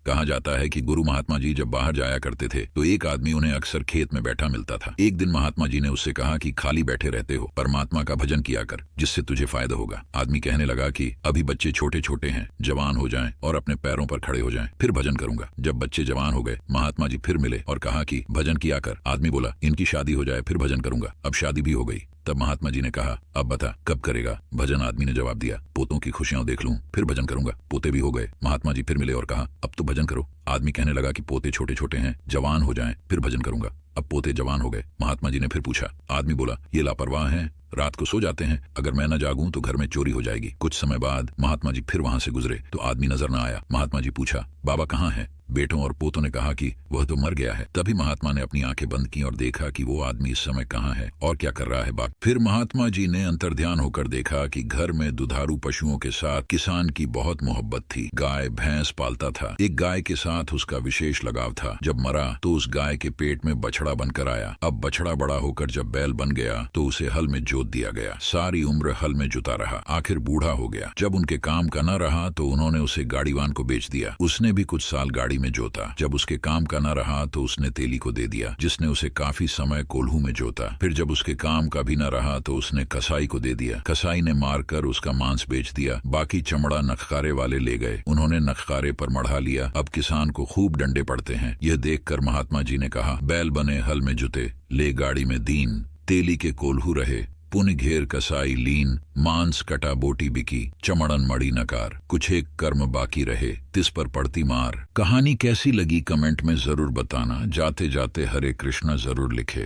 कहा जाता है कि गुरु महात्मा जी जब बाहर जाया करते थे तो एक आदमी उन्हें अक्सर खेत में बैठा मिलता था। एक दिन महात्मा जी ने उससे कहा कि खाली बैठे रहते हो, परमात्मा का भजन किया कर, जिससे तुझे फायदा होगा। आदमी कहने लगा कि अभी बच्चे छोटे छोटे हैं, जवान हो जाएं और अपने पैरों पर खड़े हो जाएं, फिर भजन करूंगा। जब बच्चे जवान हो गए, महात्मा जी फिर मिले और कहा कि भजन किया कर। आदमी बोला इनकी शादी हो जाए फिर भजन करूंगा। अब शादी भी हो गई। तब महात्मा जी ने कहा अब बता कब करेगा भजन। आदमी ने जवाब दिया पोतों की खुशियां देख लूं फिर भजन करूंगा। पोते भी हो गए। महात्मा जी फिर मिले और कहा अब तो भजन करो। आदमी कहने लगा कि पोते छोटे छोटे हैं, जवान हो जाएं फिर भजन करूंगा। अब पोते जवान हो गए। महात्मा जी ने फिर पूछा। आदमी बोला ये लापरवाह हैं, रात को सो जाते हैं, अगर मैं न जागूं तो घर में चोरी हो जाएगी। कुछ समय बाद महात्मा जी फिर वहां से गुजरे तो आदमी नजर न आया। महात्मा जी पूछा बाबा कहाँ है? बेटों और पोतों ने कहा कि वह तो मर गया है। तभी महात्मा ने अपनी आंखें बंद की और देखा कि वो आदमी इस समय कहाँ है और क्या कर रहा है। बात फिर महात्मा जी ने अंतर्ध्यान होकर देखा कि घर में दुधारू पशुओं के साथ किसान की बहुत मोहब्बत थी। गाय भैंस पालता था। एक गाय के साथ उसका विशेष लगाव था। जब मरा तो उस गाय के पेट में बछड़ा बनकर आया। अब बछड़ा बड़ा होकर जब बैल बन गया तो उसे हल में जोत दिया गया। सारी उम्र हल में जुता रहा, आखिर बूढ़ा हो गया। जब उनके काम का न रहा तो उन्होंने उसे गाड़ीवान को बेच दिया। उसने भी कुछ साल गाड़ी में जोता। जब उसके काम का न रहा तो उसने तेली को दे दिया, जिसने उसे काफी समय कोल्हू में जोता। फिर जब उसके काम का भी न रहा तो उसने कसाई को दे दिया। कसाई ने मारकर उसका मांस बेच दिया। बाकी चमड़ा नखकारे वाले ले गए। उन्होंने नखकारे पर मढ़ा लिया। अब किसान को खूब डंडे पड़ते हैं। यह देखकर महात्मा जी ने कहा बैल बने हल में जुते, ले गाड़ी में दीन, तेली के कोल्हू रहे, पुन घेर कसाई लीन, मांस कटा बोटी बिकी, चमड़न मड़ी नकार, कुछ एक कर्म बाकी रहे, तिस पर पड़ती मार। कहानी कैसी लगी कमेंट में जरूर बताना। जाते जाते हरे कृष्णा जरूर लिखे।